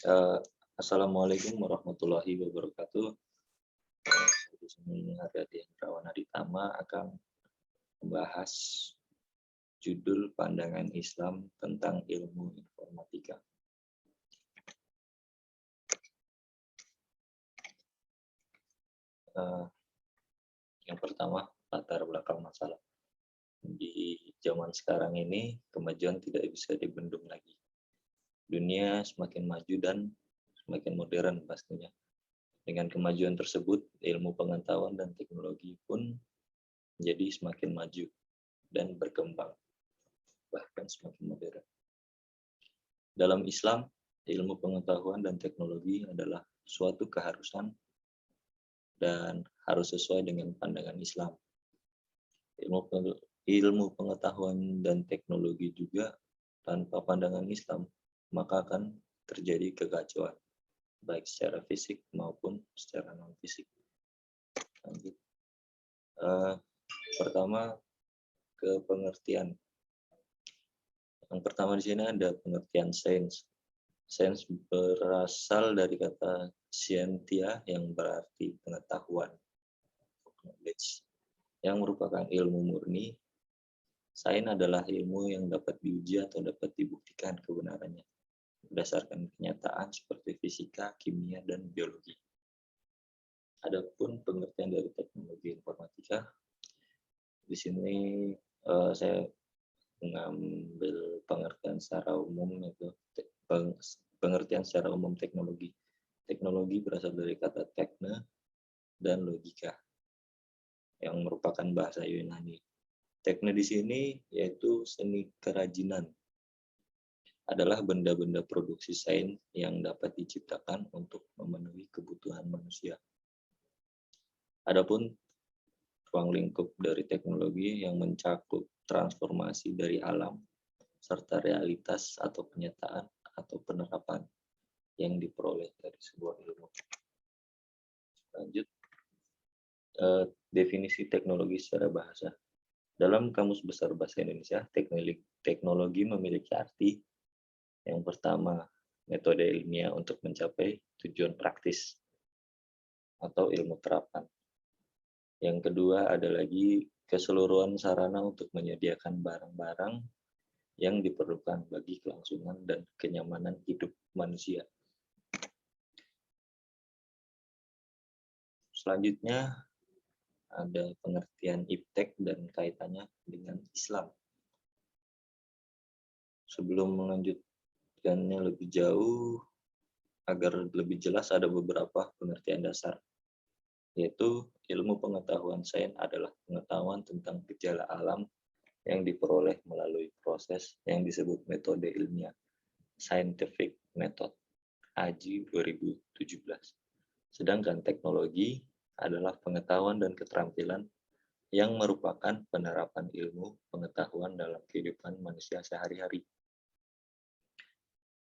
Eh, Assalamualaikum warahmatullahi wabarakatuh. Di sini Haryadi Hendrawan Aditama akan membahas judul pandangan Islam tentang ilmu informatika. Eh, yang pertama, latar belakang masalah. Di zaman sekarang ini, kemajuan tidak bisa dibendung lagi. Dunia semakin maju dan semakin modern pastinya. Dengan kemajuan tersebut, ilmu pengetahuan dan teknologi pun menjadi semakin maju dan berkembang, bahkan semakin modern. Dalam Islam, ilmu pengetahuan dan teknologi adalah suatu keharusan dan harus sesuai dengan pandangan Islam. Ilmu pengetahuan dan teknologi juga tanpa pandangan Islam, maka akan terjadi kekacauan, baik secara fisik maupun secara non-fisik. Lanjut. Pertama, ke pengertian. Yang pertama di sini ada pengertian sains. Sains berasal dari kata scientia yang berarti pengetahuan, knowledge, yang merupakan ilmu murni. Sains adalah ilmu yang dapat diuji atau dapat dibuktikan kebenarannya berdasarkan kenyataan seperti fisika, kimia, dan biologi. Adapun pengertian dari teknologi informatika, di sini saya mengambil pengertian secara umum, yaitu pengertian secara umum teknologi. Teknologi berasal dari kata tekne dan logika, yang merupakan bahasa Yunani. Tekne di sini yaitu seni kerajinan, adalah benda-benda produksi sains yang dapat diciptakan untuk memenuhi kebutuhan manusia. Adapun ruang lingkup dari teknologi yang mencakup transformasi dari alam serta realitas atau kenyataan atau penerapan yang diperoleh dari sebuah ilmu. Lanjut, definisi teknologi secara bahasa. Dalam Kamus Besar Bahasa Indonesia, teknologi memiliki arti yang pertama, metode ilmiah untuk mencapai tujuan praktis atau ilmu terapan. Yang kedua ada lagi keseluruhan sarana untuk menyediakan barang-barang yang diperlukan bagi kelangsungan dan kenyamanan hidup manusia. Selanjutnya ada pengertian iptek dan kaitannya dengan Islam. Sebelum melanjutkannya lebih jauh, agar lebih jelas ada beberapa pengertian dasar, yaitu ilmu pengetahuan sains adalah pengetahuan tentang gejala alam yang diperoleh melalui proses yang disebut metode ilmiah, scientific method, AJI 2017. Sedangkan teknologi adalah pengetahuan dan keterampilan yang merupakan penerapan ilmu pengetahuan dalam kehidupan manusia sehari-hari.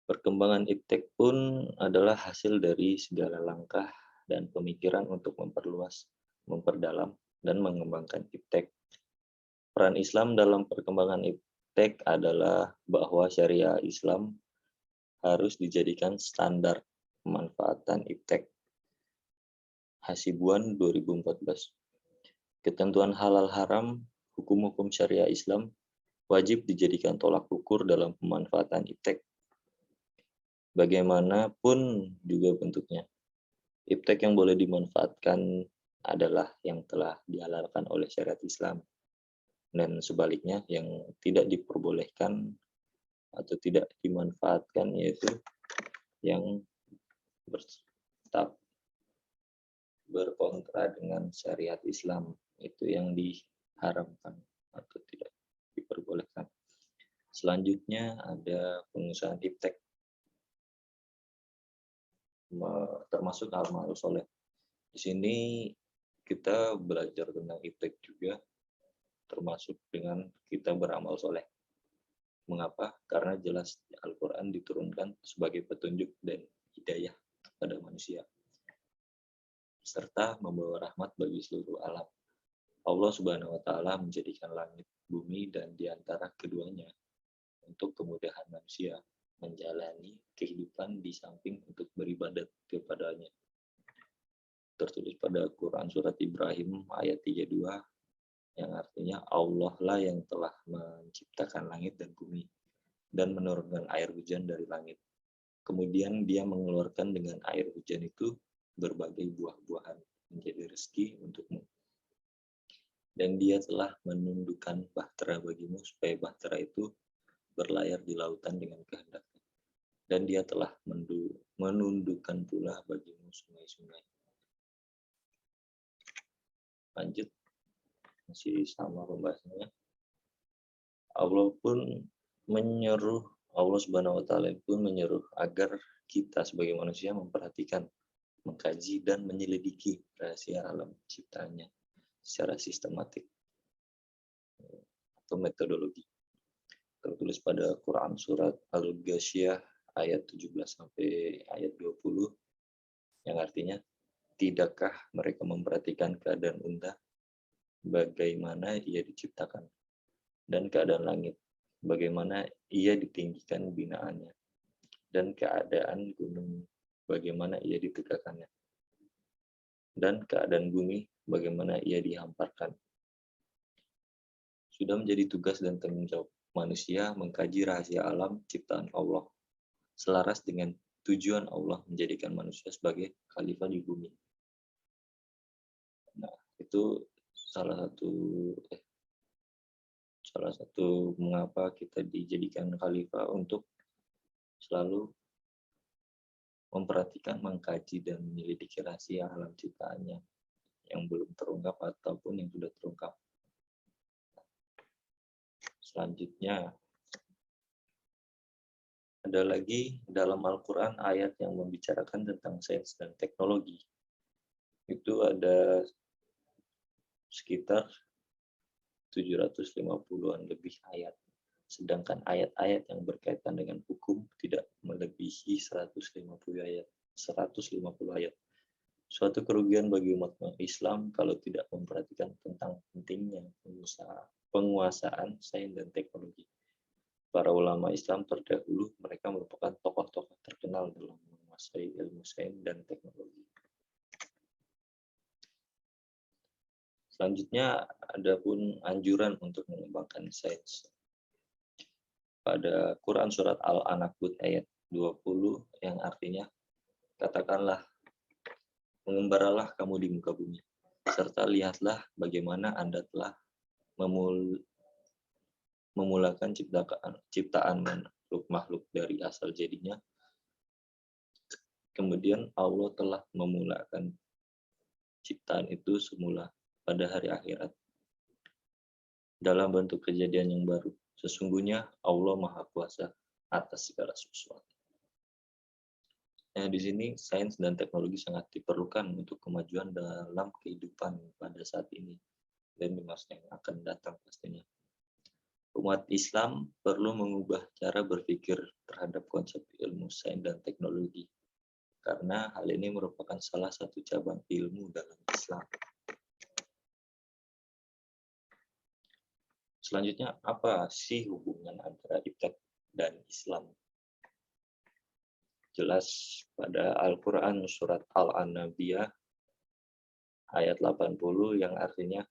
Perkembangan iptek pun adalah hasil dari segala langkah dan pemikiran untuk memperluas, memperdalam, dan mengembangkan iptek. Peran Islam dalam perkembangan iptek adalah bahwa syariah Islam harus dijadikan standar pemanfaatan iptek. Hasibuan 2014. Ketentuan halal haram, hukum-hukum syariah Islam wajib dijadikan tolak ukur dalam pemanfaatan iptek. Bagaimanapun juga bentuknya. Iptek yang boleh dimanfaatkan adalah yang telah dihalalkan oleh syariat Islam. Dan sebaliknya yang tidak diperbolehkan atau tidak dimanfaatkan yaitu yang berkontra dengan syariat Islam, itu yang diharamkan atau tidak diperbolehkan. Selanjutnya ada pengusahaan iptek, termasuk amal soleh. Di sini kita belajar tentang iptek juga, termasuk dengan kita beramal soleh. Mengapa? Karena jelas Al-Quran diturunkan sebagai petunjuk dan hidayah kepada manusia, serta membawa rahmat bagi seluruh alam. Allah Subhanahu wa Ta'ala menjadikan langit, bumi, dan di antara keduanya untuk kemudahan manusia. menjalani kehidupan di samping untuk beribadat kepadanya. Tertulis pada Quran surat Ibrahim ayat 32 yang artinya Allah lah yang telah menciptakan langit dan bumi dan menurunkan air hujan dari langit. Kemudian dia mengeluarkan dengan air hujan itu berbagai buah-buahan menjadi rezeki untukmu. Dan dia telah menundukkan bahtera bagimu supaya bahtera itu berlayar di lautan dengan kehendaknya. Dan dia telah menundukkan pula bagimu sungai-sungai. Lanjut, masih sama pembahasannya. Allah Subhanahu wa taala pun menyeru agar kita sebagai manusia memperhatikan, mengkaji dan menyelidiki rahasia alam ciptaannya secara sistematik atau metodologi. Tertulis pada Quran surat Al-Ghasyiyah ayat 17 sampai ayat 20 yang artinya, tidakkah mereka memperhatikan keadaan unta bagaimana ia diciptakan dan keadaan langit bagaimana ia ditinggikan binaannya dan keadaan gunung bagaimana ia ditegakkannya dan keadaan bumi bagaimana ia dihamparkan. Sudah menjadi tugas dan tanggung jawab manusia mengkaji rahasia alam ciptaan Allah selaras dengan tujuan Allah menjadikan manusia sebagai khalifah di bumi. Nah, itu salah satu mengapa kita dijadikan khalifah, untuk selalu memperhatikan, mengkaji dan menyelidiki rahasia alam ciptaannya yang belum terungkap ataupun yang sudah terungkap. Selanjutnya ada lagi dalam Al-Quran ayat yang membicarakan tentang sains dan teknologi. Itu ada sekitar 750-an lebih ayat. Sedangkan ayat-ayat yang berkaitan dengan hukum tidak melebihi 150 ayat. 150 ayat. Suatu kerugian bagi umat Islam kalau tidak memperhatikan tentang pentingnya penguasaan sains dan teknologi. Para ulama Islam terdahulu mereka merupakan tokoh-tokoh terkenal dalam menguasai ilmu sains dan teknologi. Selanjutnya ada pun anjuran untuk mengembangkan sains. Pada Quran surat Al-Ankabut ayat 20 yang artinya, katakanlah, mengembaralah kamu di muka bumi, serta lihatlah bagaimana Anda telah memulakan ciptaan makhluk dari asal jadinya. Kemudian Allah telah memulakan ciptaan itu semula pada hari akhirat dalam bentuk kejadian yang baru. Sesungguhnya Allah Maha Kuasa atas segala sesuatu. Nah, di sini sains dan teknologi sangat diperlukan untuk kemajuan dalam kehidupan pada saat ini dan di masa yang akan datang pastinya. Umat Islam perlu mengubah cara berpikir terhadap konsep ilmu sains dan teknologi, karena hal ini merupakan salah satu cabang ilmu dalam Islam. Selanjutnya, apa sih hubungan antara iptek dan Islam? Jelas pada Al-Quran surat Al-Anbiyah ayat 80 yang artinya,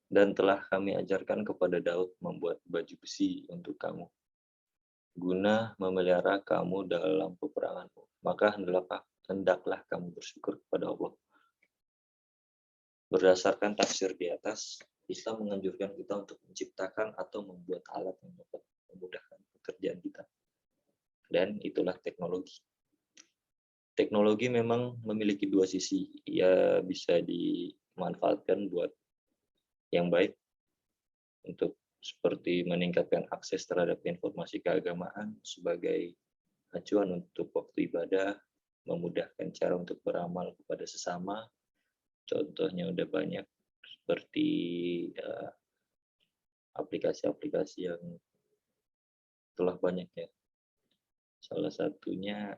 dan telah kami ajarkan kepada Daud membuat baju besi untuk kamu, guna memelihara kamu dalam peperanganmu. Maka hendaklah kamu bersyukur kepada Allah. Berdasarkan tafsir di atas, Islam menganjurkan kita untuk menciptakan atau membuat alat yang dapat memudahkan pekerjaan kita. Dan itulah teknologi. Teknologi memang memiliki dua sisi. Ia bisa dimanfaatkan buat yang baik, untuk seperti meningkatkan akses terhadap informasi keagamaan sebagai acuan untuk waktu ibadah, memudahkan cara untuk beramal kepada sesama. Contohnya udah banyak, seperti aplikasi-aplikasi yang telah banyak ya. Salah satunya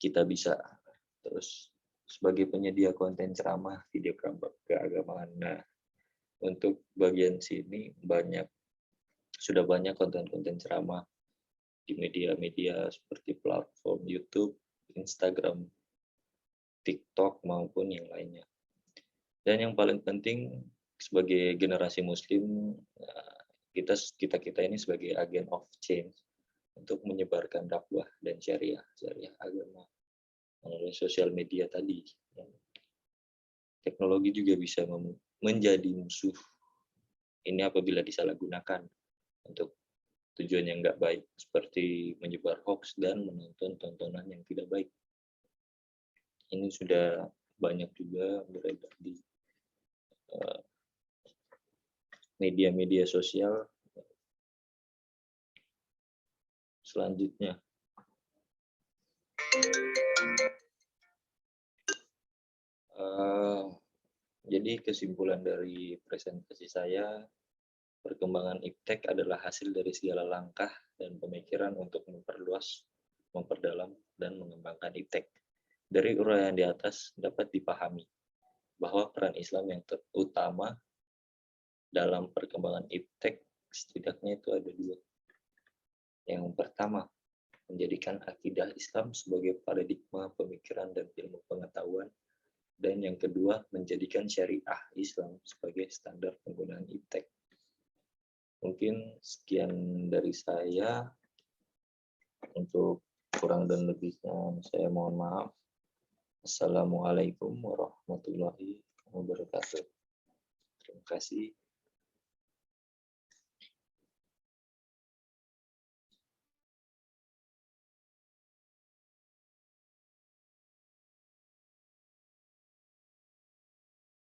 kita bisa terus sebagai penyedia konten ceramah, video keagamaan. Nah, untuk bagian sini sudah banyak konten-konten ceramah di media-media seperti platform YouTube, Instagram, TikTok, maupun yang lainnya. Dan yang paling penting sebagai generasi muslim, kita ini sebagai agen of change untuk menyebarkan dakwah dan syariah agama melalui sosial media tadi. Teknologi juga bisa menjadi musuh ini apabila disalahgunakan untuk tujuan yang nggak baik, seperti menyebar hoax dan menonton tontonan yang tidak baik. Ini sudah banyak juga beredar di media-media sosial. Selanjutnya, jadi kesimpulan dari presentasi saya, perkembangan iptek adalah hasil dari segala langkah dan pemikiran untuk memperluas, memperdalam, dan mengembangkan iptek. Dari uraian di atas dapat dipahami bahwa peran Islam yang terutama dalam perkembangan iptek setidaknya itu ada dua. Yang pertama, menjadikan akidah Islam sebagai paradigma pemikiran dan ilmu pengetahuan. Dan yang kedua, menjadikan syariah Islam sebagai standar penggunaan iptek. Mungkin sekian dari saya. Untuk kurang dan lebihnya saya mohon maaf. Assalamualaikum warahmatullahi wabarakatuh. Terima kasih.